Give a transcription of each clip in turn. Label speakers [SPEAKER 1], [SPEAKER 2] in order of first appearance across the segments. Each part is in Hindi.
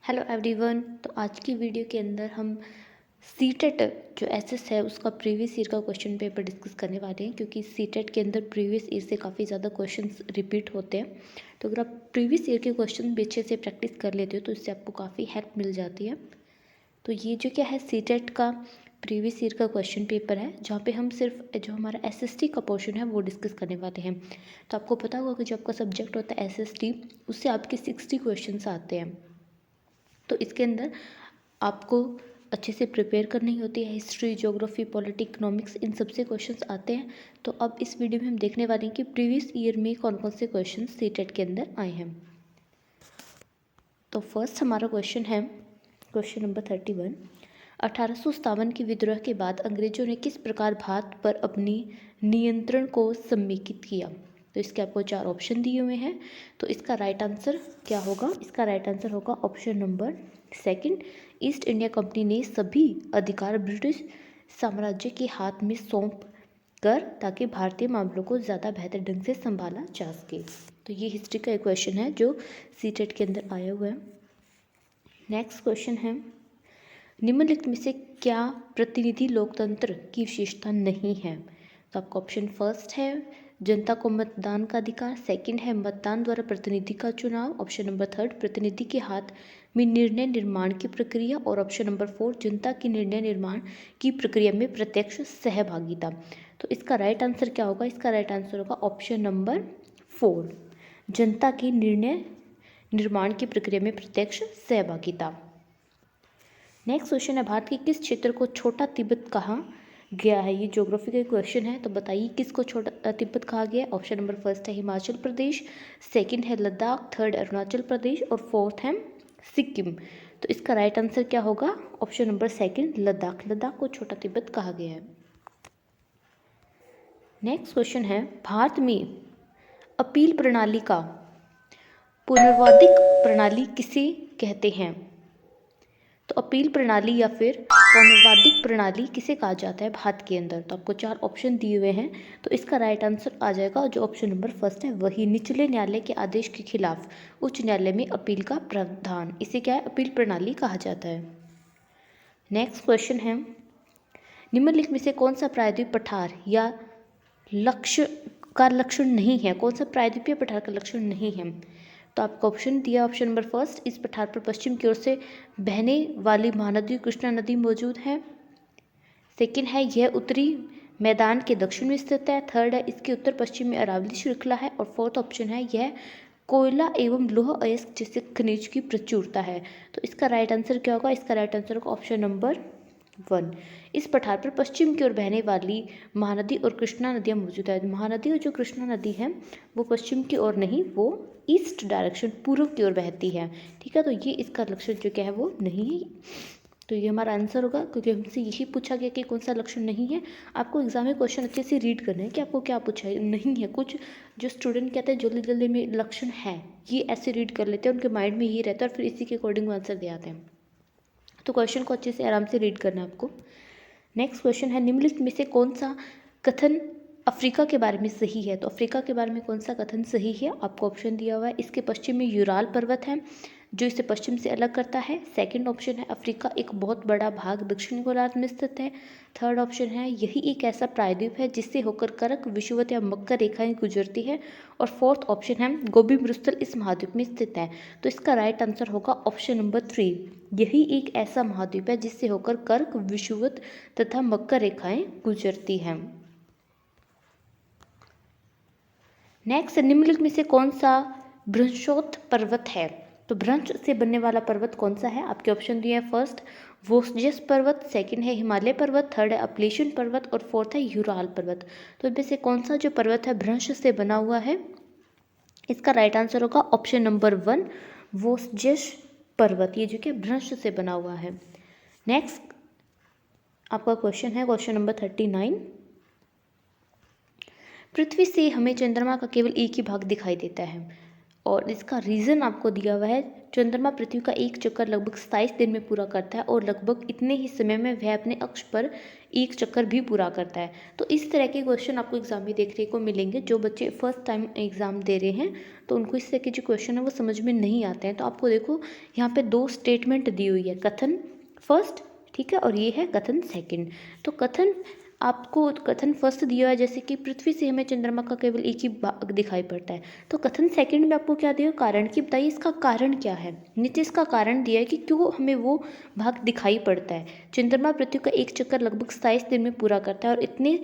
[SPEAKER 1] Hello everyone. तो आज की वीडियो के अंदर हम सीटेट जो एसएस है उसका प्रीवियस ईयर का क्वेश्चन पेपर डिस्कस करने वाले हैं, क्योंकि सीटेट के अंदर प्रीवियस ईयर से काफ़ी ज़्यादा क्वेश्चंस रिपीट होते हैं। तो अगर आप प्रीवियस ईयर के क्वेश्चन भी अच्छे से प्रैक्टिस कर लेते हो तो इससे आपको काफ़ी हेल्प मिल जाती है। तो ये जो क्या है, सीटेट का प्रीवियस ईयर का क्वेश्चन पेपर है, जहाँ पे हम सिर्फ जो हमारा एसएसटी का पोर्शन है वो डिस्कस करने वाले हैं। तो आपको पता होगा कि जो आपका सब्जेक्ट होता है एसएसटी, उससे आपके 60 क्वेश्चन आते हैं। तो इसके अंदर आपको अच्छे से प्रिपेयर करनी होती है। हिस्ट्री, ज्योग्राफी, पॉलिटी, इकोनॉमिक्स, इन सबसे क्वेश्चंस आते हैं। तो अब इस वीडियो में हम देखने वाले हैं कि प्रीवियस ईयर में कौन कौन से क्वेश्चन सीटेट के अंदर आए हैं। तो फर्स्ट हमारा क्वेश्चन है क्वेश्चन नंबर 31। 1857 के विद्रोह के बाद अंग्रेजों ने किस प्रकार भारत पर अपनी नियंत्रण को समेकित किया? तो इसके आपको 4 ऑप्शन दिए हुए हैं। तो इसका राइट आंसर क्या होगा? इसका राइट आंसर होगा option number second. East India company ने सभी अधिकार ब्रिटिश साम्राज्य के हाथ में सौंप कर, ताकि भारतीय मामलों को ज़्यादा बेहतर ढंग से संभाला जा सके। तो ये हिस्ट्री का एक क्वेश्चन है जो सीटेट के अंदर आया हुआ है। नेक्स्ट क्वेश्चन है, निम्नलिखित में से क्या प्रतिनिधि लोकतंत्र की विशेषता नहीं है? तो आपका ऑप्शन फर्स्ट है जनता को मतदान का अधिकार, सेकंड है मतदान द्वारा प्रतिनिधि का चुनाव, ऑप्शन नंबर थर्ड प्रतिनिधि के हाथ में निर्णय निर्माण की प्रक्रिया, और ऑप्शन नंबर फोर जनता की निर्णय निर्माण की प्रक्रिया में प्रत्यक्ष सहभागिता। तो इसका राइट आंसर क्या होगा? इसका राइट आंसर होगा ऑप्शन नंबर फोर, जनता की निर्णय निर्माण की प्रक्रिया में प्रत्यक्ष सहभागिता। नेक्स्ट क्वेश्चन है, भारत के किस क्षेत्र को छोटा तिब्बत कहा गया है? ये ज्योग्राफी का क्वेश्चन है। तो बताइए किसको छोटा तिब्बत कहा गया है? ऑप्शन नंबर फर्स्ट है हिमाचल प्रदेश, सेकंड है लद्दाख, थर्ड अरुणाचल प्रदेश और फोर्थ है सिक्किम। तो इसका राइट आंसर क्या होगा? Option number second, Ladakh. Ladakh को छोटा तिब्बत कहा गया है। नेक्स्ट क्वेश्चन है, भारत में अपील प्रणाली का पुनर्वादिक प्रणाली किसे कहते हैं? तो अपील प्रणाली या फिर पुनर्वादिक प्रणाली किसे कहा जाता है भारत के अंदर? तो आपको 4 ऑप्शन दिए हुए हैं। तो इसका राइट आंसर आ जाएगा जो ऑप्शन नंबर फर्स्ट है, वही निचले न्यायालय के आदेश के खिलाफ उच्च न्यायालय में अपील का प्रावधान, इसे क्या है? अपील प्रणाली कहा जाता है। नेक्स्ट क्वेश्चन है, निम्नलिखित में से कौन सा प्रायद्वीप पठार या लक्ष्य का लक्षण नहीं है? कौन सा प्रायद्वीपीय पठार का लक्षण नहीं है? तो आपको ऑप्शन दिया, ऑप्शन नंबर फर्स्ट, इस पठार पर पश्चिम की ओर से बहने वाली महानदी कृष्णा नदी मौजूद है। सेकंड है यह उत्तरी मैदान के दक्षिण में स्थित है। थर्ड है इसके उत्तर पश्चिम में अरावली श्रृंखला है। और फोर्थ ऑप्शन है यह कोयला एवं लौह अयस्क जैसे खनिज की प्रचुरता है। तो इसका राइट आंसर क्या होगा? इसका राइट आंसर होगा ऑप्शन नंबर 1, इस पठार पर पश्चिम की ओर बहने वाली महानदी और कृष्णा नदियाँ मौजूद है। महानदी और जो कृष्णा नदी है वो पश्चिम की ओर नहीं, वो ईस्ट डायरेक्शन, पूर्व की ओर बहती है। ठीक है, तो ये इसका लक्षण जो क्या है वो नहीं है। तो ये हमारा आंसर होगा, क्योंकि हमसे यही पूछा गया कि कौन सा लक्षण नहीं है। आपको एग्जाम में क्वेश्चन अच्छे से रीड करना है कि आपको क्या पूछा है, नहीं है। कुछ जो स्टूडेंट कहते हैं जल्दी जल्दी में लक्षण है, ये ऐसे रीड कर लेते हैं, उनके माइंड में ये रहता है और फिर इसी के अकॉर्डिंग आंसर दे आते हैं। तो क्वेश्चन को अच्छे से आराम से रीड करना है आपको। नेक्स्ट क्वेश्चन है, निम्नलिखित में से कौन सा कथन अफ्रीका के बारे में सही है? तो अफ्रीका के बारे में कौन सा कथन सही है? आपको ऑप्शन दिया हुआ है, इसके पश्चिम में यूराल पर्वत है जो इसे पश्चिम से अलग करता है। सेकंड ऑप्शन है अफ्रीका एक बहुत बड़ा भाग दक्षिण गोलार्ध में स्थित है। थर्ड ऑप्शन है यही एक ऐसा प्रायद्वीप है जिससे होकर कर्क, विषुवत या मकर रेखाएं गुजरती है। और फोर्थ ऑप्शन है गोबी मरुस्थल इस महाद्वीप में स्थित है। तो इसका राइट आंसर होगा ऑप्शन नंबर 3, यही एक ऐसा महाद्वीप है जिससे होकर कर्क, विषुवत तथा मकर रेखाएं गुजरती हैं। नेक्स्ट, निम्नलिखित में से कौन सा भ्रंशोत्थ पर्वत है? तो भ्रंश से बनने वाला पर्वत कौन सा है? आपके ऑप्शन दिए हैं, फर्स्ट वोस्जेस पर्वत, सेकंड है हिमालय पर्वत, थर्ड है अपलेशियन पर्वत और फोर्थ है यूराल पर्वत। तो इनमें से कौन सा जो पर्वत है भ्रंश से बना हुआ है? इसका राइट आंसर होगा ऑप्शन नंबर 1, वोस्जेस पर्वत, ये जो कि भ्रंश से बना हुआ है। नेक्स्ट आपका क्वेश्चन है क्वेश्चन नंबर 39। पृथ्वी से हमें चंद्रमा का केवल एक ही भाग दिखाई देता है। और इसका रीज़न आपको दिया हुआ है, चंद्रमा पृथ्वी का एक चक्कर लगभग 27 दिन में पूरा करता है और लगभग इतने ही समय में वह अपने अक्ष पर एक चक्कर भी पूरा करता है। तो इस तरह के क्वेश्चन आपको एग्जाम में देखने को मिलेंगे। जो बच्चे फर्स्ट टाइम एग्ज़ाम दे रहे हैं तो उनको इस तरह के जो क्वेश्चन है वो समझ में नहीं आते हैं। तो आपको देखो यहाँ पे 2 स्टेटमेंट दी हुई है, कथन फर्स्ट, ठीक है, और ये है कथन सेकंड। तो कथन आपको कथन फर्स्ट दिया है जैसे कि पृथ्वी से हमें चंद्रमा का केवल एक ही भाग दिखाई पड़ता है। तो कथन सेकंड में आपको क्या दिया, कारण की बताइए इसका कारण क्या है। नीचे इसका कारण दिया है कि क्यों हमें वो भाग दिखाई पड़ता है। चंद्रमा पृथ्वी का एक चक्कर लगभग 27 दिन में पूरा करता है और इतने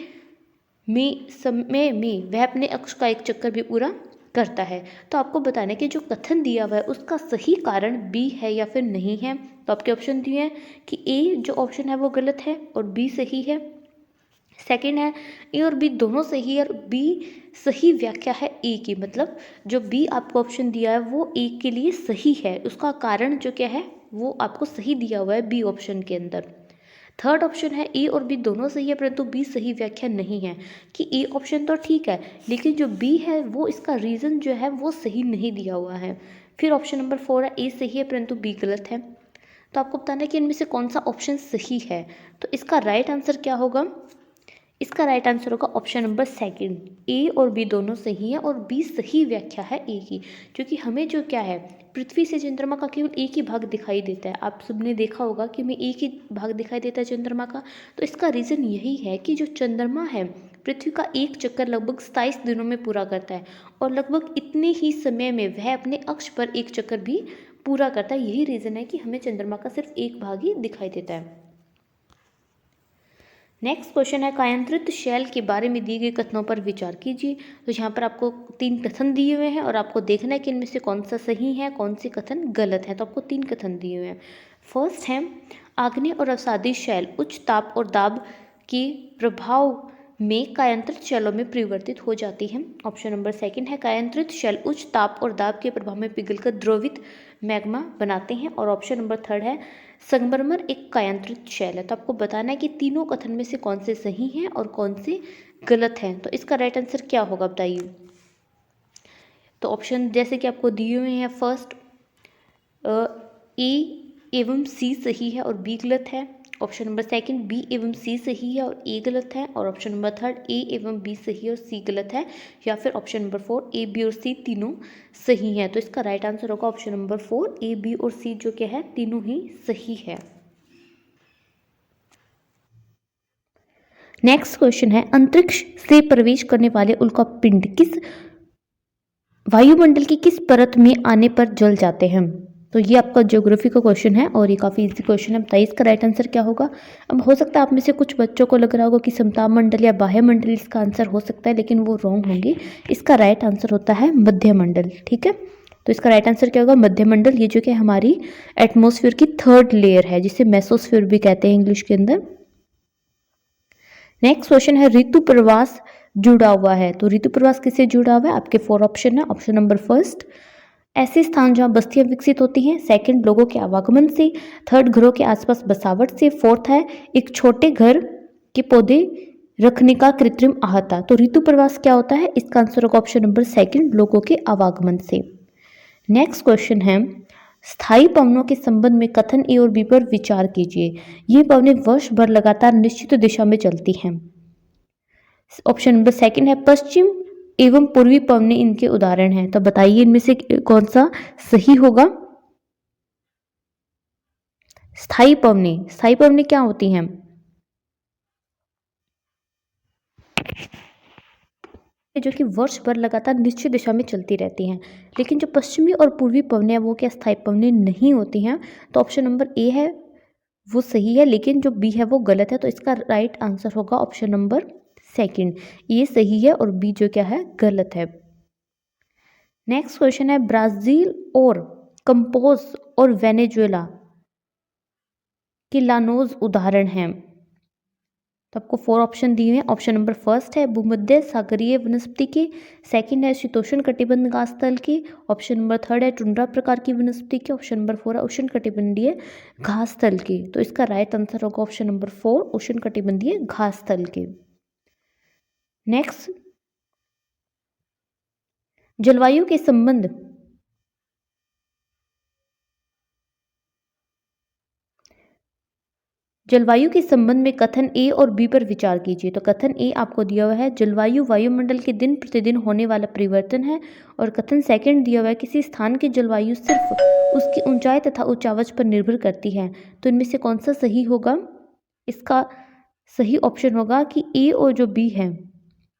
[SPEAKER 1] समय में वह अपने अक्ष का एक चक्कर भी पूरा करता है। तो आपको बताना है कि जो कथन दिया हुआ है उसका सही कारण बी है या फिर नहीं है। तो आपके ऑप्शन दिए हैं कि ए जो ऑप्शन है वो गलत है और बी सही है। सेकंड है ए और बी दोनों सही है और बी सही व्याख्या है ए की, मतलब जो बी आपको ऑप्शन दिया है वो ए के लिए सही है, उसका कारण जो क्या है वो आपको सही दिया हुआ है बी ऑप्शन के अंदर। थर्ड ऑप्शन है ए और बी दोनों सही है परंतु बी सही व्याख्या नहीं है, कि ए ऑप्शन तो ठीक है लेकिन जो बी है वो इसका रीज़न जो है वो सही नहीं दिया हुआ है। फिर ऑप्शन नंबर 4 है ए सही है परंतु बी गलत है। तो आपको बताना है कि इनमें से कौन सा ऑप्शन सही है। तो इसका राइट आंसर क्या होगा, इसका राइट आंसर होगा ऑप्शन नंबर सेकंड, ए और बी दोनों सही है और बी सही व्याख्या है ए की। क्योंकि हमें जो क्या है पृथ्वी से चंद्रमा का केवल एक ही भाग दिखाई देता है। आप सबने देखा होगा कि हमें एक ही भाग दिखाई देता है चंद्रमा का। तो इसका रीज़न यही है कि जो चंद्रमा है पृथ्वी का एक चक्कर लगभग 27 दिनों में पूरा करता है और लगभग इतने ही समय में वह अपने अक्ष पर एक चक्कर भी पूरा करता है। यही रीज़न है कि हमें चंद्रमा का सिर्फ एक भाग ही दिखाई देता है। नेक्स्ट क्वेश्चन है कायांतरित शैल के बारे में दिए गए कथनों पर विचार कीजिए। तो यहाँ पर आपको 3 कथन दिए हुए हैं और आपको देखना है कि इनमें से कौन सा सही है कौन से कथन गलत है। तो आपको 3 कथन दिए हुए हैं। फर्स्ट है आग्नेय और अवसादी शैल उच्च ताप और दाब के प्रभाव में कायांतरित शैलों में परिवर्तित हो जाती है। ऑप्शन नंबर सेकंड है कायांतरित शैल उच्च ताप और दाब के प्रभाव में पिघलकर द्रवित मैग्मा बनाते हैं। और ऑप्शन नंबर थर्ड है संगमरमर एक कायांतरित शैल है। तो आपको बताना है कि तीनों कथन में से कौन से सही हैं और कौन से गलत हैं। तो इसका राइट आंसर क्या होगा बताइए। तो ऑप्शन जैसे कि आपको दिए हुए हैं, फर्स्ट ए एवं सी सही है और बी गलत है। ऑप्शन नंबर सेकंड बी एवं सी सही है और ए गलत है। और ऑप्शन नंबर थर्ड ए एवं बी सही है और सी गलत है। या फिर ऑप्शन नंबर 4 ए बी और सी तीनों सही हैं। तो इसका राइट आंसर होगा ऑप्शन नंबर 4 ए बी और सी जो क्या है तीनों ही सही है। नेक्स्ट क्वेश्चन है अंतरिक्ष से प्रवेश करने वाले उल्कापिंड किस वायुमंडल की किस परत में आने पर जल जाते हैं। तो ये आपका ज्योग्राफी का क्वेश्चन है और ये काफ़ी इजी क्वेश्चन है। बताइए इसका राइट आंसर क्या होगा। अब हो सकता है आप में से कुछ बच्चों को लग रहा होगा कि समताप मंडल या बाह्य मंडल इसका आंसर हो सकता है, लेकिन वो रॉन्ग होंगे। इसका राइट आंसर होता है मध्य मंडल। ठीक है, तो इसका राइट आंसर क्या होगा मध्य मंडल। ये जो कि हमारी एटमोसफियर की थर्ड लेयर है जिसे मेसोस्फीयर भी कहते हैं इंग्लिश के अंदर। नेक्स्ट क्वेश्चन है ऋतु प्रवास जुड़ा हुआ है। तो ऋतु प्रवास किससे जुड़ा हुआ है, आपके 4 ऑप्शन है। ऑप्शन नंबर फर्स्ट ऐसे स्थान जहां बस्तियां विकसित होती हैं। सेकंड लोगों के आवागमन से। थर्ड घरों के आसपास बसावट से। फोर्थ है एक छोटे घर के पौधे रखने का कृत्रिम आहता। तो ऋतु प्रवास क्या होता है, इसका आंसर होगा ऑप्शन नंबर सेकंड लोगों के आवागमन से। नेक्स्ट क्वेश्चन है स्थायी पवनों के संबंध में कथन ए और बी पर विचार कीजिए। ये पवनें वर्ष भर लगातार निश्चित दिशा में चलती हैं। ऑप्शन नंबर सेकंड है पश्चिम एवं पूर्वी पवनें इनके उदाहरण हैं। तो बताइए इनमें से कौन सा सही होगा। स्थायी पवनें क्या होती हैं, जो कि वर्ष भर लगातार निश्चित दिशा में चलती रहती हैं। लेकिन जो पश्चिमी और पूर्वी पवनें हैं वो क्या स्थायी पवनें नहीं होती हैं। तो ऑप्शन नंबर ए है वो सही है, लेकिन जो बी है वो गलत है। तो इसका राइट आंसर होगा ऑप्शन नंबर सेकंड, ये सही है और बी जो क्या है गलत है। नेक्स्ट क्वेश्चन है ब्राजील और कंपोज और वेनेजुएला के लानोज उदाहरण हैं। तो आपको 4 ऑप्शन दिए हैं। ऑप्शन नंबर फर्स्ट है भूमध्य सागरीय वनस्पति के। सेकंड है शीतोष्ण कटिबंध घास तल के। ऑप्शन नंबर थर्ड है टुंड्रा प्रकार की वनस्पति के। ऑप्शन नंबर 4 है उष्ण कटिबंधीय घास तल के। तो इसका राइट आंसर होगा ऑप्शन नंबर 4 उष्ण कटिबंधीय घास तल के। नेक्स्ट जलवायु के संबंध जलवायु के संबंध में कथन ए और बी पर विचार कीजिए। तो कथन ए आपको दिया हुआ है जलवायु वायुमंडल के दिन प्रतिदिन होने वाला परिवर्तन है, और कथन सेकंड दिया हुआ है किसी स्थान की जलवायु सिर्फ उसकी ऊंचाई तथा उच्चावच पर निर्भर करती है। तो इनमें से कौन सा सही होगा? इसका सही ऑप्शन होगा कि ए और जो बी है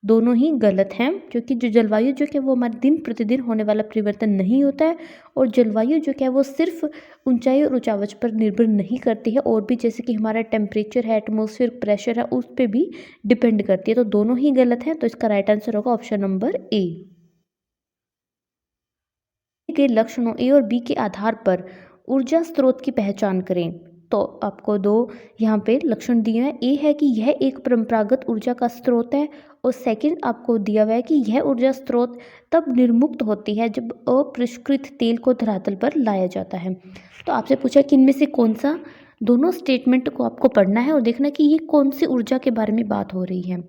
[SPEAKER 1] दोनों ही गलत हैं, क्योंकि जो जलवायु जो कि वो हमारे दिन प्रतिदिन होने वाला परिवर्तन नहीं होता है, और जलवायु जो क्या है वो सिर्फ ऊंचाई और उच्चावच पर निर्भर नहीं करती है, और भी जैसे कि हमारा टेम्परेचर है, एटमॉस्फेयर प्रेशर है, उस पर भी डिपेंड करती है। तो दोनों ही गलत हैं, तो इसका राइट आंसर होगा ऑप्शन नंबर ए। के लक्षणों ए और बी के आधार पर ऊर्जा स्रोत की पहचान करें। तो आपको दो यहाँ पे लक्षण दिए हैं। ए है कि यह एक परंपरागत ऊर्जा का स्रोत है, और सेकंड आपको दिया हुआ है कि यह ऊर्जा स्रोत तब निर्मुक्त होती है जब अपरिष्कृत तेल को धरातल पर लाया जाता है। तो आपसे पूछा कि इनमें से कौन सा, दोनों स्टेटमेंट को आपको पढ़ना है और देखना कि ये कौन सी ऊर्जा के बारे में बात हो रही है।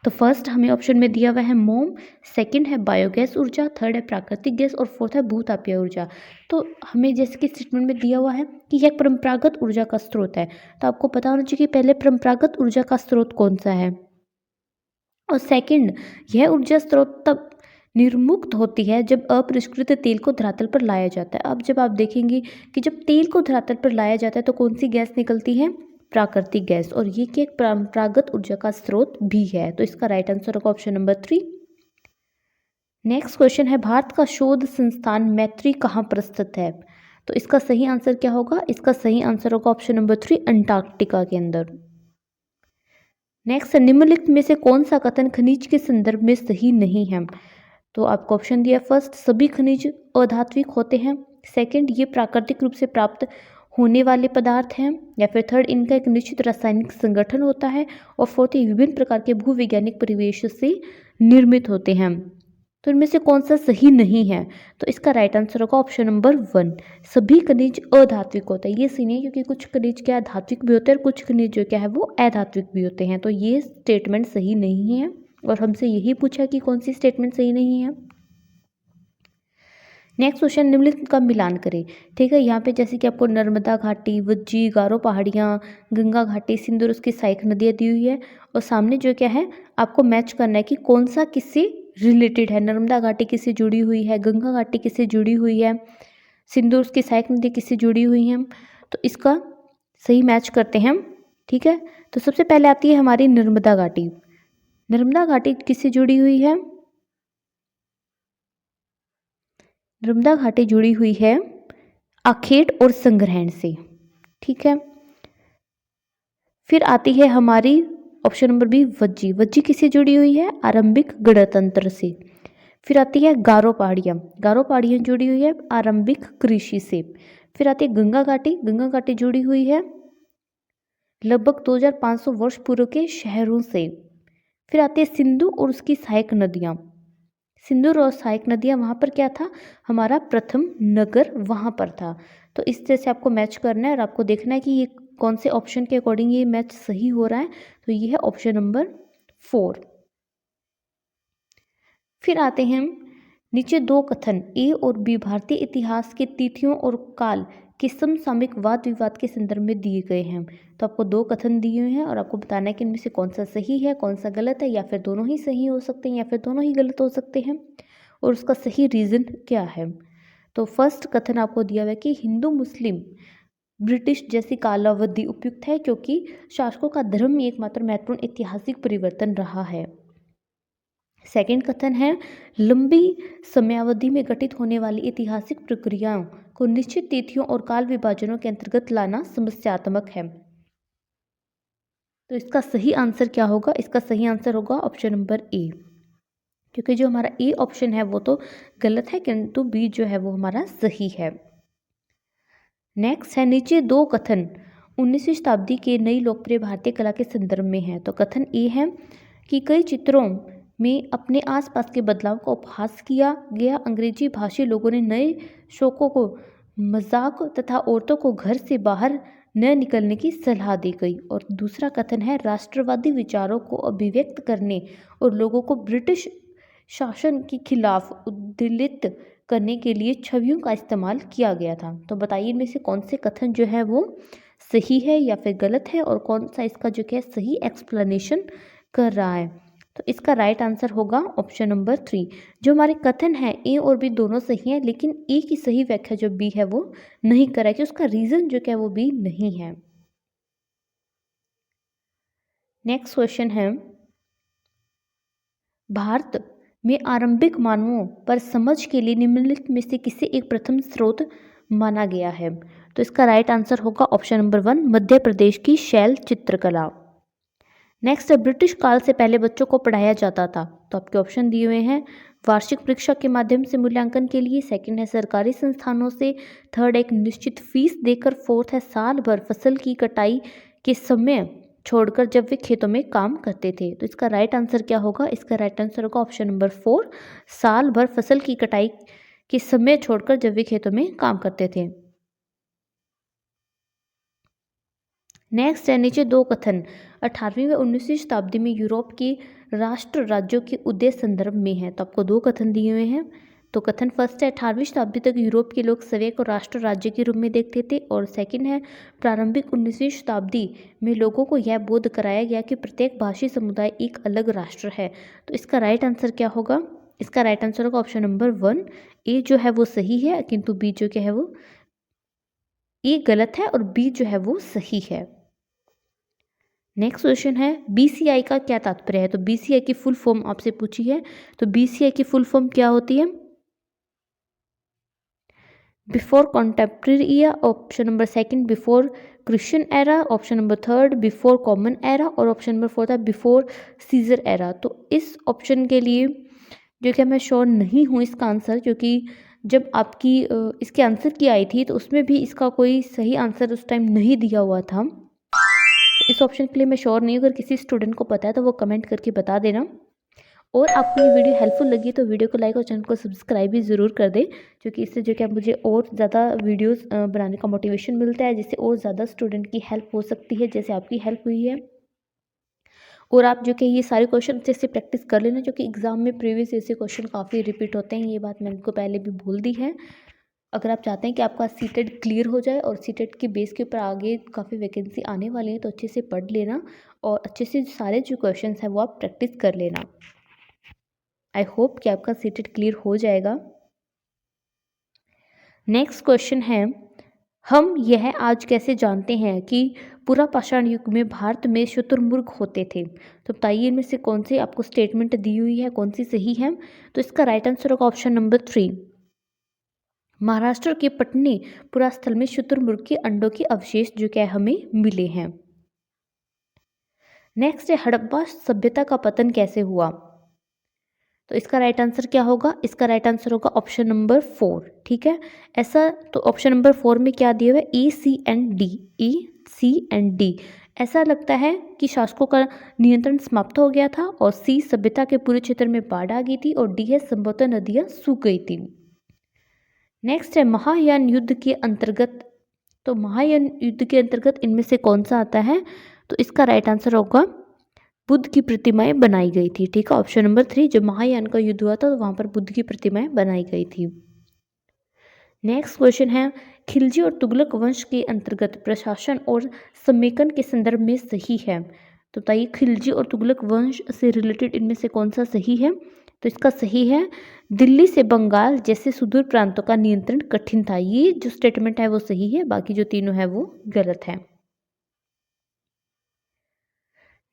[SPEAKER 1] तो फर्स्ट हमें ऑप्शन में दिया हुआ है मोम, सेकंड है बायोगैस ऊर्जा, थर्ड है प्राकृतिक गैस, और फोर्थ है भूतापीय ऊर्जा। तो हमें जैसे कि स्टेटमेंट में दिया हुआ है कि यह परंपरागत ऊर्जा का स्रोत है, तो आपको पता होना चाहिए कि पहले परंपरागत ऊर्जा का स्रोत कौन सा है, और सेकंड यह ऊर्जा स्रोत तब निर्मुक्त होती है जब अपरिष्कृत तेल को धरातल पर लाया जाता है। अब जब आप देखेंगे कि जब तेल को धरातल पर लाया जाता है तो कौन सी गैस निकलती है? प्राकृतिक गैस, और ये कि एक परंपरागत ऊर्जा का स्रोत भी है। तो इसका राइट आंसर होगा ऑप्शन नंबर 3। नेक्स्ट क्वेश्चन है भारत का शोध संस्थान मैत्री कहाँ प्रस्थित है? तो इसका सही आंसर क्या होगा? इसका सही आंसर होगा ऑप्शन नंबर 3, अंटार्कटिका के अंदर। नेक्स्ट, निम्नलिखित में से कौन सा कथन खनिज के संदर्भ में सही नहीं है? तो आपको ऑप्शन दिया, फर्स्ट सभी खनिज अधात्विक होते हैं, सेकंड ये प्राकृतिक रूप से प्राप्त होने वाले पदार्थ हैं, या फिर थर्ड इनका एक निश्चित रासायनिक संगठन होता है, और फोर्थ ये विभिन्न प्रकार के भूवैज्ञानिक परिवेश से निर्मित होते हैं। तो इनमें से कौन सा सही नहीं है? तो इसका राइट आंसर होगा ऑप्शन नंबर 1, सभी खनिज अधात्विक होते हैं। ये सही नहीं है, क्योंकि कुछ खनिज क्या धात्विक भी होते हैं और कुछ खनिज जो क्या है वो अधात्विक भी होते हैं। तो ये स्टेटमेंट सही नहीं है, और हमसे यही पूछा कि कौन सी स्टेटमेंट सही नहीं है। नेक्स्ट क्वेश्चन, निम्नलिखित का मिलान करें। ठीक है, यहाँ पे जैसे कि आपको नर्मदा घाटी, वज्जी, गारो पहाड़ियाँ, गंगा घाटी, सिंधु और उसकी सहायक नदियाँ दी हुई है, और सामने जो क्या है आपको मैच करना है कि कौन सा किससे रिलेटेड है। नर्मदा घाटी किससे जुड़ी हुई है, गंगा घाटी किससे जुड़ी हुई है, सिंधु और उसकी सहायक नदी किससे जुड़ी हुई है। तो इसका सही मैच करते हैं हम। ठीक है, तो सबसे पहले आती है हमारी नर्मदा घाटी। नर्मदा घाटी किससे जुड़ी हुई है? नर्मदा घाटी जुड़ी हुई है आखेट और संग्रहण से। ठीक है, फिर आती है हमारी option number B Vajji. Vajji किससे जुड़ी हुई है? आरंभिक गणतंत्र से। फिर आती है गारो पहाड़ियाँ। गारो पहाड़ियाँ जुड़ी हुई है आरंभिक कृषि से। फिर आती है गंगा घाटी। गंगा घाटी जुड़ी हुई है लगभग 2500 वर्ष पूर्व के शहरों से। फिर आती है सिंधु और उसकी सहायक नदियाँ। सिंधु और सहायक नदियाँ, वहाँ पर क्या था? हमारा प्रथम नगर वहाँ पर था। तो इस तरह से आपको मैच करना है, और आपको देखना है कि ये कौन से ऑप्शन के अकॉर्डिंग ये मैच सही हो रहा है। तो ये है ऑप्शन नंबर 4। फिर आते हैं नीचे दो कथन ए और बी भारतीय इतिहास के तिथियों और काल के समसामयिक वाद विवाद के संदर्भ में दिए गए हैं। तो आपको दो कथन दिए हुए हैं, और आपको बताना है कि इनमें से कौन सा सही है, कौन सा गलत है, या फिर दोनों ही सही हो सकते हैं, या फिर दोनों ही गलत हो सकते हैं, और उसका सही रीज़न क्या है। तो फर्स्ट कथन आपको दिया हुआ है कि हिंदू मुस्लिम ब्रिटिश जैसी कालावधि उपयुक्त है, क्योंकि शासकों का धर्म ही एकमात्र महत्वपूर्ण ऐतिहासिक परिवर्तन रहा है। सेकंड कथन है लंबी समयावधि में घटित होने वाली ऐतिहासिक प्रक्रियाओं को निश्चित तिथियों और काल विभाजनों के अंतर्गत लाना समस्यात्मक है। तो इसका सही आंसर क्या होगा? इसका सही आंसर होगा ऑप्शन नंबर ए, क्योंकि जो हमारा ए ऑप्शन है वो तो गलत है, किंतु बी जो है वो हमारा सही है। नेक्स्ट है नीचे दो कथन 19वीं शताब्दी के नई लोकप्रिय भारतीय कला के संदर्भ में है। तो कथन ए है कि कई चित्रों में अपने आसपास के बदलाव का उपहास किया गया। अंग्रेजी भाषी लोगों ने नए शौकों को मजाक तथा औरतों को घर से बाहर न निकलने की सलाह दी गई। और दूसरा कथन है राष्ट्रवादी विचारों को अभिव्यक्त करने और लोगों को ब्रिटिश शासन के खिलाफ उद्दीलित करने के लिए छवियों का इस्तेमाल किया गया था। तो बताइए इनमें से कौन से कथन जो है वो सही है या फिर गलत है और कौन सा इसका जो क्या है सही एक्सप्लेनेशन कर रहा है। तो इसका राइट आंसर होगा ऑप्शन नंबर 3। जो हमारे कथन है ए और बी दोनों सही हैं, लेकिन ए की सही व्याख्या जो बी है वो नहीं करा कि उसका रीजन जो क्या है वो बी नहीं है। नेक्स्ट क्वेश्चन है, भारत में आरंभिक मानवों पर समझ के लिए निम्नलिखित में से किसे एक प्रथम स्रोत माना गया है। तो इसका राइट आंसर होगा ऑप्शन नंबर 1, मध्य प्रदेश की शैल चित्रकला। नेक्स्ट, ब्रिटिश काल से पहले बच्चों को पढ़ाया जाता था। तो आपके ऑप्शन दिए हुए हैं, वार्षिक परीक्षा के माध्यम से मूल्यांकन के लिए, सेकंड है सरकारी संस्थानों से, थर्ड एक निश्चित फीस देकर, फोर्थ है साल भर फसल की कटाई के समय छोड़कर जब वे खेतों में काम करते थे। तो इसका राइट आंसर क्या होगा? इसका राइट आंसर होगा ऑप्शन नंबर 4, साल भर फसल की कटाई के समय छोड़कर जब वे खेतों में काम करते थे। नेक्स्ट है, नीचे दो कथन 18वीं व 19वीं शताब्दी में यूरोप के राष्ट्र राज्यों के उदय संदर्भ में है। तो आपको दो कथन दिए हुए हैं। तो कथन फर्स्ट है, 18वीं शताब्दी तक यूरोप के लोग स्वयं को राष्ट्र राज्य के रूप में देखते थे। और सेकंड है, प्रारंभिक 19वीं शताब्दी में लोगों को यह बोध कराया गया कि प्रत्येक भाषी समुदाय एक अलग राष्ट्र है। तो इसका राइट आंसर क्या होगा? इसका राइट आंसर होगा ऑप्शन नंबर 1, ए जो है वो सही है, किंतु बी जो क्या है वो ए गलत है और बी जो है वो सही है। नेक्स्ट क्वेश्चन है, बीसीआई का क्या तात्पर्य है? तो बीसीआई की फुल फॉर्म आपसे पूछी है। तो बीसीआई की फुल फॉर्म क्या होती है? Before contemporary era, option number second before Christian era, option number third before common era और ऑप्शन नंबर फोर्थ है बिफोर सीजर एरा। तो इस ऑप्शन के लिए जो कि मैं श्योर नहीं हूँ इसका आंसर, क्योंकि जब आपकी इसके आंसर की आई थी तो उसमें भी इसका कोई सही आंसर उस टाइम नहीं दिया हुआ था। इस ऑप्शन के लिए मैं श्योर नहीं हूँ। अगर किसी स्टूडेंट को पता है तो वो कमेंट करके बता देना। और आपको ये वीडियो हेल्पफुल लगी तो वीडियो को लाइक और चैनल को सब्सक्राइब भी ज़रूर कर दें, क्योंकि इससे जो कि मुझे और ज़्यादा वीडियोस बनाने का मोटिवेशन मिलता है, जिससे और ज़्यादा स्टूडेंट की हेल्प हो सकती है, जैसे आपकी हेल्प हुई है। और आप जो कि ये सारे क्वेश्चन अच्छे से प्रैक्टिस कर लेना, जो कि एग्ज़ाम में प्रीवियस ऐसे क्वेश्चन काफ़ी रिपीट होते हैं। ये बात मैंने आपको पहले भी बोल दी है। अगर आप चाहते हैं कि आपका सीटेट क्लियर हो जाए और सीटेट के बेस के ऊपर आगे काफ़ी वैकेंसी आने वाली है, तो अच्छे से पढ़ लेना और अच्छे से सारे जो क्वेश्चन हैं वो आप प्रैक्टिस कर लेना। आई होप कि आपका सीटेट क्लियर हो जाएगा। नेक्स्ट क्वेश्चन है, हम यह आज कैसे जानते हैं कि पूरा पाषाण युग में भारत में शुतुरमुर्ग होते थे? तो बताइए इनमें से कौन सी आपको स्टेटमेंट दी हुई है, कौन सी सही है? तो इसका राइट आंसर होगा ऑप्शन नंबर 3, महाराष्ट्र के पटनी पुरास्थल में शुतुरमुर्ग के अंडों के अवशेष जो क्या हमें मिले हैं। नेक्स्ट है, हड़प्पा सभ्यता का पतन कैसे हुआ? तो इसका राइट आंसर क्या होगा? इसका राइट आंसर होगा ऑप्शन नंबर 4। ठीक है, ऐसा तो ऑप्शन नंबर 4 में क्या दिया हुआ है? A C and D, A C and D. ऐसा लगता है कि शासकों का नियंत्रण समाप्त हो गया था, और सी सभ्यता के पूरे क्षेत्र में बाढ़ आ गई थी, और डी है संभवतः नदियाँ सूख गई थी। नेक्स्ट है, महायान युद्ध के अंतर्गत, तो महायान युद्ध के अंतर्गत इनमें से कौन सा आता है? तो इसका राइट आंसर होगा बुद्ध की प्रतिमाएं बनाई गई थी। ठीक है, ऑप्शन नंबर 3, जब महायान का युद्ध हुआ था तो वहां पर बुद्ध की प्रतिमाएं बनाई गई थी। नेक्स्ट क्वेश्चन है, खिलजी और तुगलक वंश के अंतर्गत प्रशासन और समेकन के संदर्भ में सही है? तो बताइए खिलजी और तुगलक वंश से रिलेटेड इनमें से कौन सा सही है? तो इसका सही है, दिल्ली से बंगाल जैसे सुदूर प्रांतों का नियंत्रण कठिन था। ये जो स्टेटमेंट है वो सही है, बाकी जो तीनों है वो गलत है।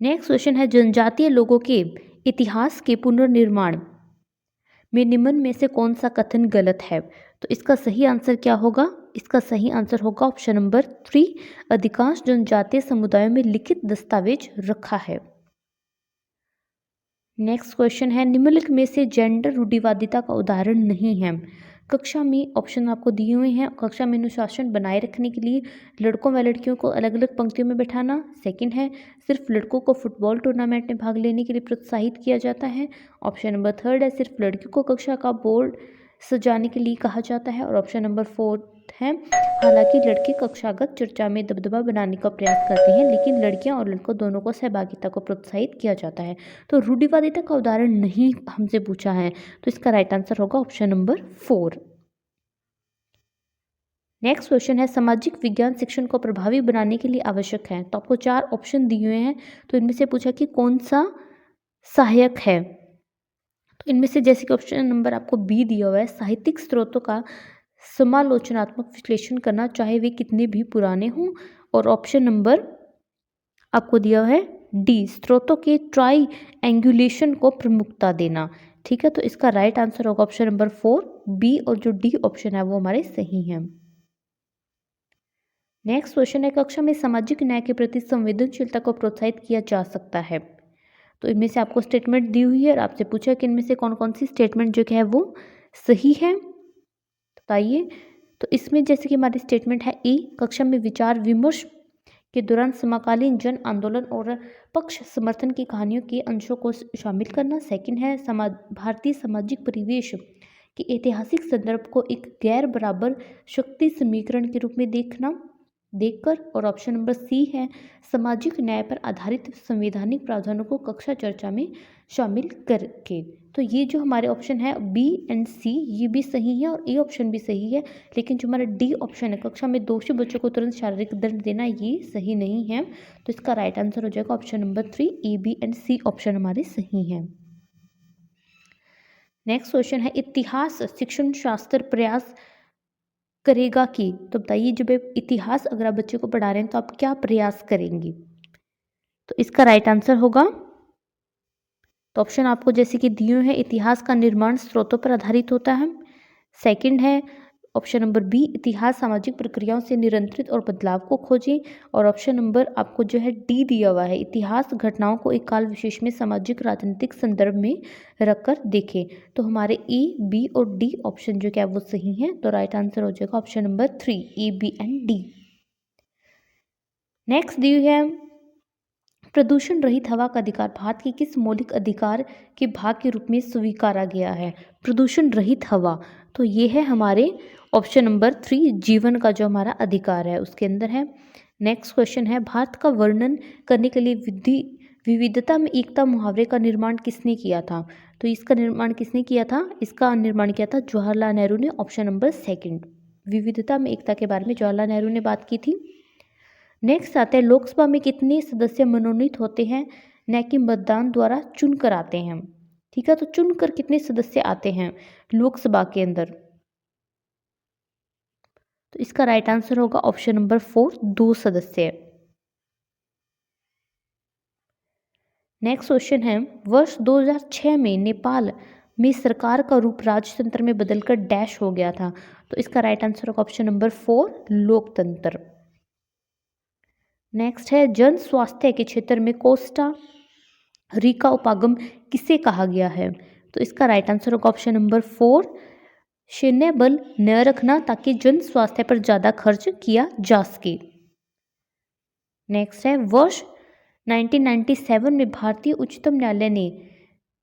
[SPEAKER 1] नेक्स्ट क्वेश्चन है, जनजातीय लोगों के इतिहास के पुनर्निर्माण में निम्न में से कौन सा कथन गलत है? तो इसका सही आंसर क्या होगा? इसका सही आंसर होगा ऑप्शन नंबर 3, अधिकांश जनजातीय समुदायों में लिखित दस्तावेज रखा है। नेक्स्ट क्वेश्चन है, निम्नलिखित में से जेंडर रूढ़िवादिता का उदाहरण नहीं है? कक्षा में ऑप्शन आपको दिए हुए हैं। कक्षा में अनुशासन बनाए रखने के लिए लड़कों व लड़कियों को अलग अलग पंक्तियों में बैठाना। सेकंड है, सिर्फ लड़कों को फुटबॉल टूर्नामेंट में भाग लेने के लिए प्रोत्साहित किया जाता है। ऑप्शन नंबर थर्ड है, सिर्फ लड़कियों को कक्षा का बोर्ड सजाने के लिए कहा जाता है। और ऑप्शन नंबर फोर्थ है, हालांकि लड़के कक्षागत चर्चा में दबदबा बनाने का प्रयास करते हैं, लेकिन लड़कियां और लड़कों दोनों को सहभागिता को प्रोत्साहित किया जाता है। तो रूढ़िवादिता का उदाहरण नहीं हमसे पूछा है, तो इसका राइट आंसर होगा ऑप्शन नंबर 4। नेक्स्ट क्वेश्चन है सामाजिक विज्ञान शिक्षण को प्रभावी बनाने के लिए आवश्यक है। तो आपको 4 ऑप्शन दिए हुए हैं, तो इनमें से पूछा कि कौन सा सहायक है। तो इनमें से जैसे कि ऑप्शन नंबर आपको बी दिया हुआ है, साहित्यिक स्रोतों का समालोचनात्मक विश्लेषण करना चाहे वे कितने भी पुराने हों। और ऑप्शन नंबर आपको दिया हुआ है डी, स्रोतों के ट्राई एंगुलेशन को प्रमुखता देना। ठीक है, तो इसका राइट आंसर होगा ऑप्शन नंबर 4 बी, और जो डी ऑप्शन है वो हमारे सही है। नेक्स्ट क्वेश्चन है कक्षा में सामाजिक न्याय के प्रति संवेदनशीलता को प्रोत्साहित किया जा सकता है। तो इनमें से आपको स्टेटमेंट दी हुई है और आपसे पूछा कि इनमें से कौन कौन सी स्टेटमेंट जो है वो सही है, बताइए। तो इसमें जैसे कि हमारी स्टेटमेंट है ए, कक्षा में विचार विमर्श के दौरान समकालीन जन आंदोलन और पक्ष समर्थन की कहानियों के अंशों को शामिल करना। सेकंड है भारतीय सामाजिक परिवेश के ऐतिहासिक संदर्भ को एक गैर बराबर शक्ति समीकरण के रूप में देखकर। और ऑप्शन नंबर सी है सामाजिक न्याय पर आधारित संवैधानिक प्रावधानों को कक्षा चर्चा में शामिल करके। तो ये जो हमारे ऑप्शन है बी एंड सी, ये भी सही है और ए ऑप्शन भी सही है, लेकिन जो हमारा डी ऑप्शन है कक्षा में दोषी बच्चों को तुरंत शारीरिक दंड देना, ये सही नहीं है। तो इसका राइट आंसर हो जाएगा option number 3, A B and C option हमारे सही हैं। नेक्स्ट क्वेश्चन है इतिहास शिक्षण शास्त्र प्रयास करेगा कि, तो बताइए जब इतिहास अगर आप बच्चे को पढ़ा रहे हैं तो आप क्या प्रयास करेंगी। तो इसका राइट आंसर होगा, तो ऑप्शन आपको जैसे कि दिए हैं, इतिहास का निर्माण स्रोतों पर आधारित होता है। सेकंड है ऑप्शन नंबर बी, इतिहास सामाजिक प्रक्रियाओं से निरंतरित और बदलाव को खोजें। और ऑप्शन नंबर आपको जो है डी दिया हुआ है, इतिहास घटनाओं को एक काल विशेष में सामाजिक राजनीतिक संदर्भ में रखकर देखें। तो हमारे ए बी और डी ऑप्शन जो क्या वो सही हैं। तो राइट आंसर हो जाएगा option number 3, A B and D. Next दी है प्रदूषण रहित हवा का अधिकार भारत के किस मौलिक अधिकार के भाग के रूप में स्वीकारा गया है। प्रदूषण रहित हवा, तो ये है हमारे ऑप्शन नंबर 3, जीवन का जो हमारा अधिकार है उसके अंदर है। नेक्स्ट क्वेश्चन है भारत का वर्णन करने के लिए विविधता में एकता मुहावरे का निर्माण किसने किया था। तो इसका निर्माण किसने किया था, इसका निर्माण किया था जवाहरलाल नेहरू ने, ऑप्शन नंबर 2। विविधता में एकता के बारे में जवाहरलाल नेहरू ने बात की थी। नेक्स्ट आता है लोकसभा में कितने सदस्य मनोनीत होते हैं, न कि मतदान द्वारा चुनकर आते हैं। ठीक है, तो चुनकर कितने सदस्य आते हैं लोकसभा के अंदर। तो इसका राइट आंसर होगा ऑप्शन नंबर 4, 2 सदस्य। नेक्स्ट क्वेश्चन है वर्ष 2006 में नेपाल में सरकार का रूप राजतंत्र में बदलकर डैश हो गया था। तो इसका राइट आंसर होगा ऑप्शन नंबर 4, लोकतंत्र। नेक्स्ट है जन स्वास्थ्य के क्षेत्र में कोस्टा रिका उपागम किसे कहा गया है। तो इसका राइट आंसर होगा ऑप्शन नंबर 4, सैन्य बल न रखना ताकि जन स्वास्थ्य पर ज़्यादा खर्च किया जा सके। नेक्स्ट है वर्ष 1997 में भारतीय उच्चतम न्यायालय ने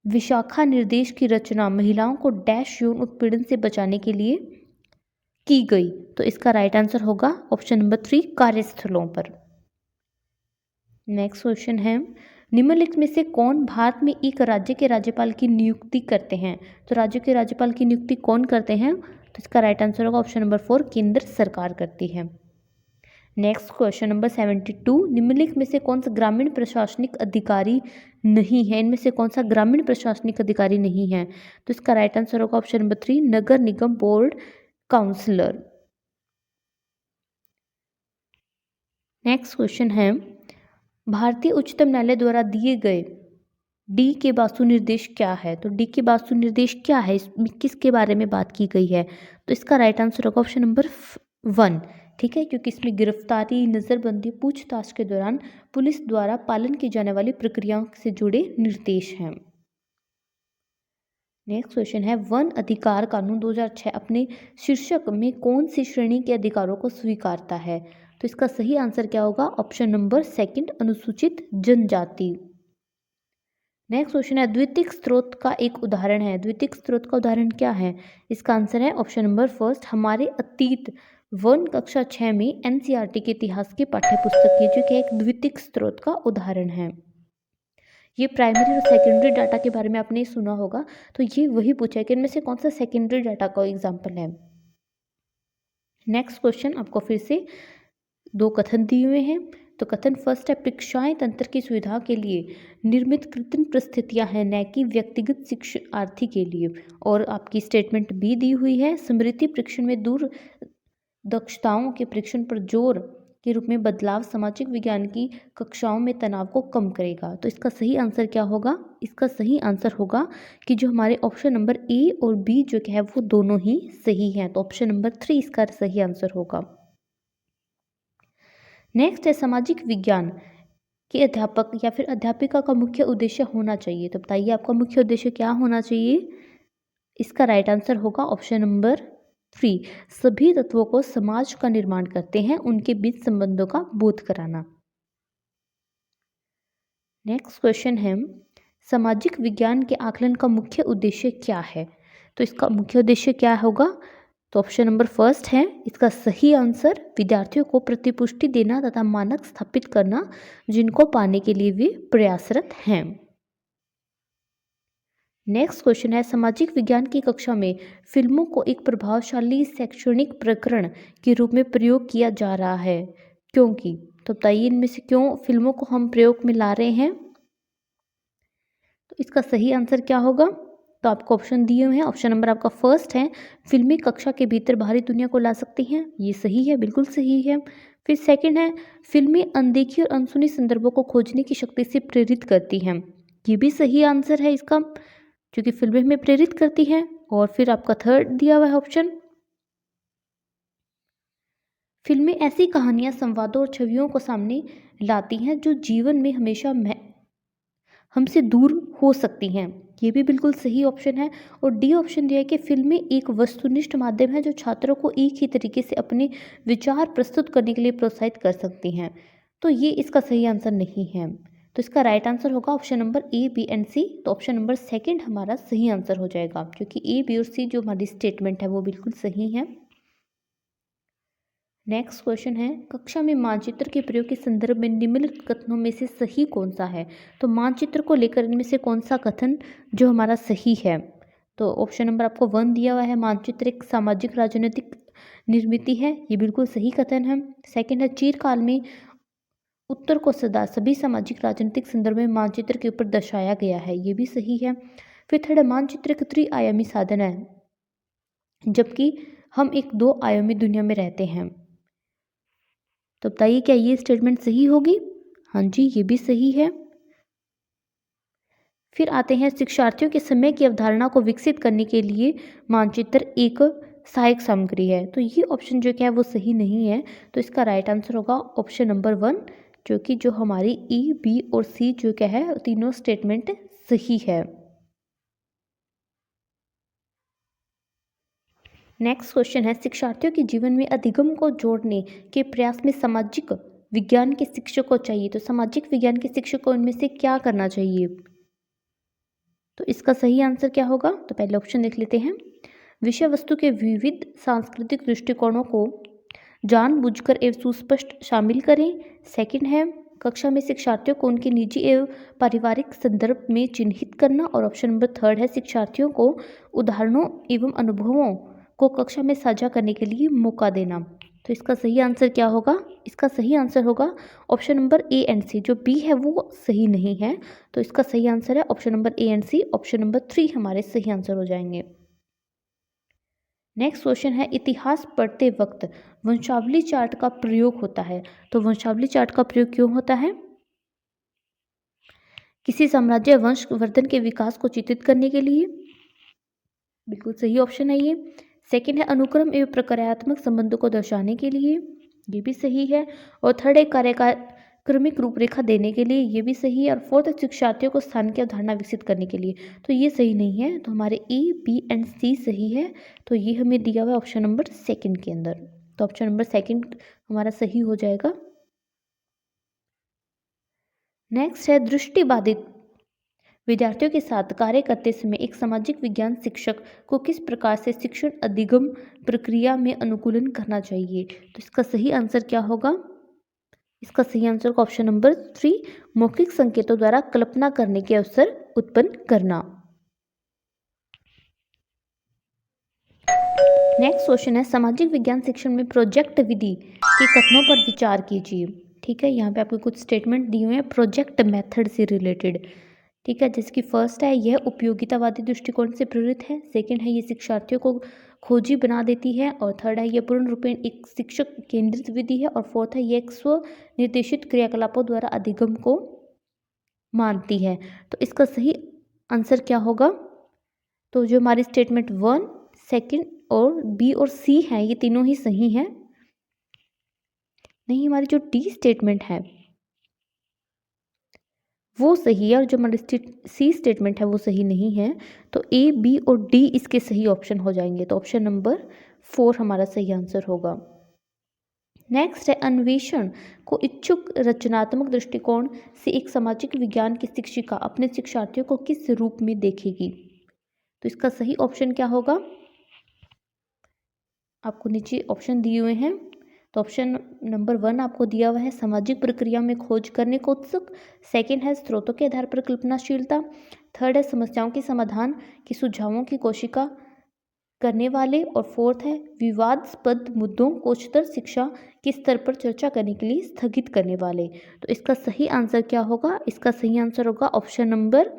[SPEAKER 1] विशाखा निर्देश की रचना महिलाओं को डैश यौन उत्पीड़न से बचाने के लिए की गई। तो इसका राइट आंसर होगा ऑप्शन नंबर 3, कार्यस्थलों पर। नेक्स्ट क्वेश्चन है निम्नलिखित में से कौन भारत में एक राज्य के राज्यपाल की नियुक्ति करते हैं। तो राज्य के राज्यपाल की नियुक्ति कौन करते हैं। तो इसका राइट आंसर होगा ऑप्शन नंबर 4, केंद्र सरकार करती है। नेक्स्ट क्वेश्चन नंबर 72, निम्नलिखित में से कौन सा ग्रामीण प्रशासनिक अधिकारी नहीं है। इनमें से कौन सा ग्रामीण प्रशासनिक अधिकारी नहीं है। तो इसका राइट आंसर होगा ऑप्शन नंबर 3, नगर निगम बोर्ड काउंसलर। नेक्स्ट क्वेश्चन है भारतीय उच्चतम न्यायालय द्वारा दिए गए डी के वास्तु निर्देश क्या है। तो डी के वास्तु निर्देश क्या है, इसमें किसके बारे में बात की गई है। तो इसका राइट आंसर होगा ऑप्शन नंबर 1। ठीक है, क्योंकि इसमें गिरफ्तारी, नज़रबंदी, पूछताछ के दौरान पुलिस द्वारा पालन की जाने वाली प्रक्रियाओं से जुड़े निर्देश हैं। नेक्स्ट क्वेश्चन है वन अधिकार कानून 2006 अपने शीर्षक में कौन सी श्रेणी के अधिकारों को स्वीकारता है। तो इसका सही आंसर क्या होगा, ऑप्शन नंबर 2, अनुसूचित जनजाति। नेक्स्ट क्वेश्चन है द्वितीयक स्रोत का एक उदाहरण है। द्वितीयक स्रोत का उदाहरण क्या है, इसका आंसर है ऑप्शन नंबर 1, हमारे अतीत वन कक्षा 6 में एनसीईआरटी के इतिहास की पाठ्य पुस्तक की, जो कि एक द्वितीयक स्रोत का उदाहरण है। ये प्राइमरी और सेकेंडरी डाटा के बारे में आपने सुना होगा, तो ये वही पूछा है कि इनमें से कौन सा सेकेंडरी डाटा का एग्जाम्पल है। नेक्स्ट क्वेश्चन आपको फिर से दो कथन दिए हुए हैं। तो कथन फर्स्ट है, परीक्षाएं तंत्र की सुविधा के लिए निर्मित कृत्रिम परिस्थितियां हैं, न कि व्यक्तिगत शिक्षार्थी के लिए। और आपकी स्टेटमेंट बी दी हुई है, स्मृति परीक्षण में दूर दक्षताओं के परीक्षण पर जोर के रूप में बदलाव सामाजिक विज्ञान की कक्षाओं में तनाव को कम करेगा। तो इसका सही आंसर क्या होगा? इसका सही आंसर होगा कि जो हमारे ऑप्शन नंबर ए और बी जो है वो दोनों ही सही हैं। तो ऑप्शन नंबर 3 इसका सही आंसर होगा। नेक्स्ट है, सामाजिक विज्ञान के अध्यापक या फिर अध्यापिका का मुख्य उद्देश्य होना चाहिए। तो बताइए आपका मुख्य उद्देश्य क्या होना चाहिए? इसका राइट आंसर होगा ऑप्शन नंबर 3, सभी तत्वों को समाज का निर्माण करते हैं, उनके बीच संबंधों का बोध कराना। नेक्स्ट क्वेश्चन है, सामाजिक विज्ञान के आकलन का मुख्य उद्देश्य क्या है? तो इसका मुख्य उद्देश्य क्या होगा? तो ऑप्शन नंबर फर्स्ट है इसका सही आंसर, विद्यार्थियों को प्रतिपुष्टि देना तथा मानक स्थापित करना जिनको पाने के लिए वे प्रयासरत हैं। नेक्स्ट क्वेश्चन है, सामाजिक विज्ञान की कक्षा में फिल्मों को एक प्रभावशाली शैक्षणिक प्रकरण के रूप में प्रयोग किया जा रहा है, क्योंकि? तो बताइए इनमें से क्यों फिल्मों को हम प्रयोग में ला रहे हैं? तो इसका सही आंसर क्या होगा? तो आपको ऑप्शन दिए हुए हैं। ऑप्शन नंबर आपका फर्स्ट है, फिल्मी कक्षा के भीतर बाहरी दुनिया को ला सकती हैं, ये सही है, बिल्कुल सही है। फिर सेकंड है, फिल्में अनदेखी और अनसुनी संदर्भों को खोजने की शक्ति से प्रेरित करती हैं, ये भी सही आंसर है इसका, क्योंकि फिल्में हमें प्रेरित करती हैं। और फिर आपका थर्ड दिया हुआ है ऑप्शन, फिल्में ऐसी कहानियां, संवादों और छवियों को सामने लाती हैं जो जीवन में हमेशा हमसे दूर हो सकती हैं, ये भी बिल्कुल सही ऑप्शन है। और डी ऑप्शन दिया है कि फिल्में एक वस्तुनिष्ठ माध्यम है जो छात्रों को एक ही तरीके से अपने विचार प्रस्तुत करने के लिए प्रोत्साहित कर सकती हैं, तो ये इसका सही आंसर नहीं है। तो इसका राइट आंसर होगा option number A, B and C. तो ऑप्शन नंबर सेकंड हमारा सही आंसर हो जाएगा, क्योंकि ए, बी और सी जो हमारी स्टेटमेंट है वो बिल्कुल सही है। नेक्स्ट क्वेश्चन है, कक्षा में मानचित्र के प्रयोग के संदर्भ में निम्नलिखित कथनों में से सही कौन सा है? तो मानचित्र को लेकर इनमें से कौन सा कथन जो हमारा सही है? तो ऑप्शन नंबर आपको 1 दिया हुआ है, मानचित्र एक सामाजिक राजनीतिक निर्मित है, ये बिल्कुल सही कथन है। सेकंड है, चिरकाल में उत्तर को सदा सभी सामाजिक राजनीतिक संदर्भ में मानचित्र के ऊपर दर्शाया गया है, ये भी सही है। फिर थर्ड है, मानचित्र एक त्रिआयामी साधन है, जबकि हम एक 2 आयामी दुनिया में रहते हैं। तो बताइए क्या ये स्टेटमेंट सही होगी? हाँ जी, ये भी सही है। फिर आते हैं, शिक्षार्थियों के समय की अवधारणा को विकसित करने के लिए मानचित्र एक सहायक सामग्री है, तो ये ऑप्शन जो क्या है वो सही नहीं है। तो इसका राइट आंसर होगा ऑप्शन नंबर 1, जो कि जो हमारी ई, बी और सी जो क्या है तीनों स्टेटमेंट सही है। नेक्स्ट क्वेश्चन है, शिक्षार्थियों के जीवन में अधिगम को जोड़ने के प्रयास में सामाजिक विज्ञान के शिक्षक को चाहिए। तो सामाजिक विज्ञान के शिक्षक को इनमें से क्या करना चाहिए? तो इसका सही आंसर क्या होगा? तो पहले ऑप्शन देख लेते हैं, विषय वस्तु के विविध सांस्कृतिक दृष्टिकोणों को जानबूझकर एवं सुस्पष्ट शामिल करें। सेकंड है, कक्षा में शिक्षार्थियों को उनके निजी एवं पारिवारिक संदर्भ में चिन्हित करना। और ऑप्शन नंबर थर्ड है, शिक्षार्थियों को उदाहरणों एवं अनुभवों को कक्षा में साझा करने के लिए मौका देना। तो इसका सही आंसर क्या होगा? इसका सही आंसर होगा option number A and C, जो बी है वो सही नहीं है। तो इसका सही आंसर है option number A and C. Option number 3 हमारे सही आंसर हो जाएंगे। नेक्स्ट क्वेश्चन है, इतिहास पढ़ते वक्त वंशावली चार्ट का प्रयोग होता है। तो वंशावली चार्ट का प्रयोग क्यों होता है? किसी साम्राज्य वंश वर्धन के विकास को चित्रित करने के लिए, बिल्कुल सही ऑप्शन है ये। सेकंड है, अनुक्रम एवं प्रक्रियात्मक संबंधों को दर्शाने के लिए, ये भी सही है। और थर्ड है, कार्यक्रमिक रूपरेखा देने के लिए, ये भी सही है। और फोर्थ है, शिक्षार्थियों को स्थान की अवधारणा विकसित करने के लिए, तो ये सही नहीं है। तो हमारे ए, बी एंड सी सही है। तो ये हमें दिया हुआ है ऑप्शन नंबर सेकंड के अंदर। तो ऑप्शन नंबर सेकंड हमारा सही हो जाएगा। नेक्स्ट है, दृष्टिबाधित विद्यार्थियों के साथ कार्य करते समय एक सामाजिक विज्ञान शिक्षक को किस प्रकार से शिक्षण अधिगम प्रक्रिया में अनुकूलन करना चाहिए? तो इसका सही आंसर क्या होगा? इसका सही आंसर का ऑप्शन नंबर 3, मौखिक संकेतों द्वारा कल्पना करने के अवसर उत्पन्न करना। नेक्स्ट क्वेश्चन है सामाजिक विज्ञान शिक्षण में प्रोजेक्ट विधि के कथनों पर विचार कीजिए। ठीक है, यहाँ पे आपको कुछ स्टेटमेंट दिए हुए हैं प्रोजेक्ट मेथड से रिलेटेड। ठीक है, जिसकी फर्स्ट है यह उपयोगितावादी दृष्टिकोण से प्रेरित है, सेकंड है ये शिक्षार्थियों को खोजी बना देती है, और थर्ड है ये पूर्ण रूपेण एक शिक्षक केंद्रित विधि है, और फोर्थ है ये एक स्व निर्देशित क्रियाकलापों द्वारा अधिगम को मानती है। तो इसका सही आंसर क्या होगा? तो जो हमारी स्टेटमेंट 1, सेकंड और बी और सी है ये तीनों ही सही हैं। नहीं, हमारी जो डी स्टेटमेंट है वो सही है, और जो हमारी सी स्टेटमेंट है वो सही नहीं है। तो ए, बी और डी इसके सही ऑप्शन हो जाएंगे। तो ऑप्शन नंबर 4 हमारा सही आंसर होगा। नेक्स्ट है अन्वेषण को इच्छुक रचनात्मक दृष्टिकोण से एक सामाजिक विज्ञान की शिक्षिका अपने शिक्षार्थियों को किस रूप में देखेगी? तो इसका सही ऑप्शन क्या होगा? आपको नीचे ऑप्शन दिए हुए हैं। तो ऑप्शन नंबर 1 आपको दिया हुआ है सामाजिक प्रक्रिया में खोज करने को उत्सुक, सेकंड है स्रोतों के आधार पर कल्पनाशीलता, थर्ड है समस्याओं के समाधान के सुझावों की कोशिका करने वाले, और फोर्थ है विवादास्पद मुद्दों को उच्चतर शिक्षा के स्तर पर चर्चा करने के लिए स्थगित करने वाले। तो इसका सही आंसर क्या होगा? इसका सही आंसर होगा option number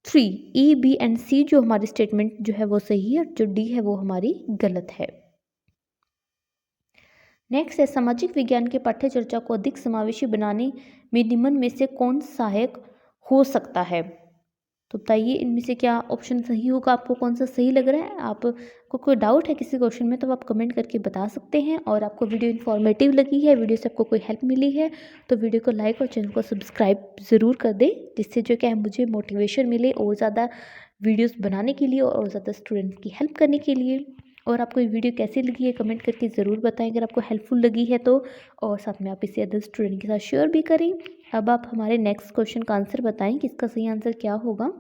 [SPEAKER 1] 3, E, B and C जो हमारी स्टेटमेंट जो है वो सही है, और जो डी है वो हमारी गलत है। नेक्स्ट है सामाजिक विज्ञान के पाठ्य चर्चा को अधिक समावेशी बनाने में निम्न में से कौन सहायक हो सकता है? तो बताइए इनमें से क्या ऑप्शन सही होगा? आपको कौन सा सही लग रहा है? आपको कोई डाउट है किसी क्वेश्चन में तो आप कमेंट करके बता सकते हैं। और आपको वीडियो इन्फॉर्मेटिव लगी है, वीडियो से आपको कोई हेल्प मिली है तो वीडियो को लाइक और चैनल को सब्सक्राइब ज़रूर कर दें, जिससे जो क्या है मुझे मोटिवेशन मिले और ज़्यादा वीडियोस बनाने के लिए और ज़्यादा स्टूडेंट्स की हेल्प करने के लिए। और आपको ये वीडियो कैसी लगी है कमेंट करके ज़रूर बताएं अगर आपको हेल्पफुल लगी है तो, और साथ में आप इसे अदर स्टूडेंट के साथ शेयर भी करें। अब आप हमारे नेक्स्ट क्वेश्चन का आंसर बताएं कि इसका सही आंसर क्या होगा?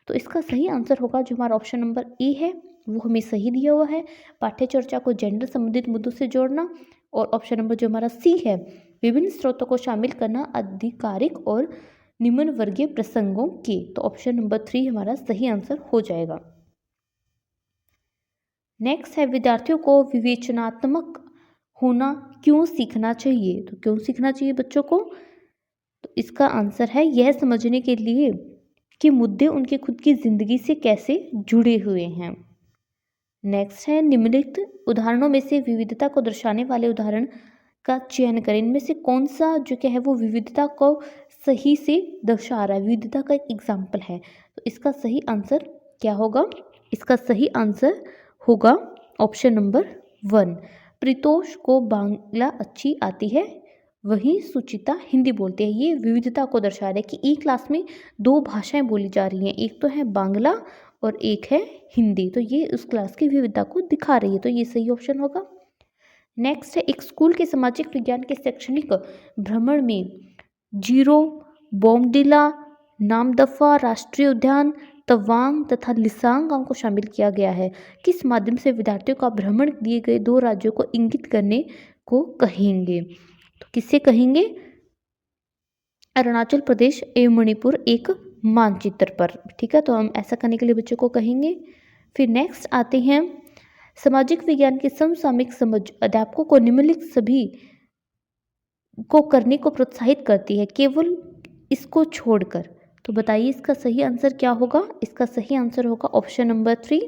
[SPEAKER 1] तो इसका सही आंसर होगा जो हमारा ऑप्शन नंबर ए है वो हमें सही दिया हुआ है, पाठ्य चर्चा को जेंडर संबंधित मुद्दों से जोड़ना, और ऑप्शन नंबर जो हमारा सी है विभिन्न स्रोतों को शामिल करना आधिकारिक और निम्न वर्गीय प्रसंगों के। तो ऑप्शन नंबर 3 हमारा सही आंसर हो जाएगा। नेक्स्ट है विद्यार्थियों को विवेचनात्मक होना क्यों सीखना चाहिए? तो क्यों सीखना चाहिए बच्चों को? तो इसका आंसर है यह समझने के लिए कि मुद्दे उनके खुद की ज़िंदगी से कैसे जुड़े हुए हैं। नेक्स्ट है निम्नलिखित उदाहरणों में से विविधता को दर्शाने वाले उदाहरण का चयन करें। इनमें से कौन सा जो क्या है वो विविधता को सही से दर्शा रहा है, विविधता का एक एग्जाम्पल है। तो इसका सही आंसर क्या होगा? इसका सही आंसर होगा ऑप्शन नंबर 1, प्रीतोष को बांग्ला अच्छी आती है वहीं सुचिता हिंदी बोलते हैं। ये विविधता को दर्शा रहा है कि एक क्लास में 2 भाषाएं बोली जा रही हैं, एक तो है बांग्ला और एक है हिंदी, तो ये उस क्लास की विविधता को दिखा रही है, तो ये सही ऑप्शन होगा। नेक्स्ट है एक स्कूल के सामाजिक विज्ञान के शैक्षणिक भ्रमण में जीरो, बोमडिला, नामदफा राष्ट्रीय उद्यान, तवांग तथा लिसांग गांव को शामिल किया गया है। किस माध्यम से विद्यार्थियों का भ्रमण दिए गए 2 राज्यों को इंगित करने को कहेंगे? तो किससे कहेंगे? अरुणाचल प्रदेश एवं मणिपुर एक मानचित्र पर। ठीक है, तो हम ऐसा करने के लिए बच्चों को कहेंगे। फिर नेक्स्ट आते हैं सामाजिक विज्ञान की समसामयिक समझ अध्यापकों को निम्नलिखित सभी को करने को प्रोत्साहित करती है केवल इसको छोड़कर। तो बताइए इसका सही आंसर क्या होगा? इसका सही आंसर होगा ऑप्शन नंबर 3,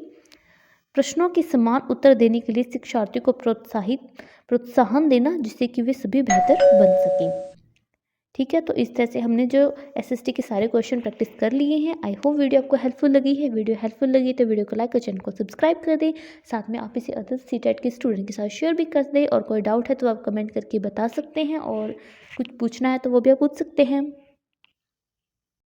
[SPEAKER 1] प्रश्नों के समान उत्तर देने के लिए शिक्षार्थियों को प्रोत्साहन देना जिससे कि वे सभी बेहतर बन सकें। ठीक है, तो इस तरह से हमने जो एसएसटी के सारे क्वेश्चन प्रैक्टिस कर लिए हैं। आई होप वीडियो आपको हेल्पफुल लगी है। वीडियो हेल्पफुल लगी तो वीडियो को लाइक और चैनल को सब्सक्राइब कर दें। साथ में आप इसे अदर सीटेट के स्टूडेंट के साथ शेयर भी कर दें, और कोई डाउट है तो आप कमेंट करके बता सकते हैं, और कुछ पूछना है तो वो भी आप पूछ सकते हैं।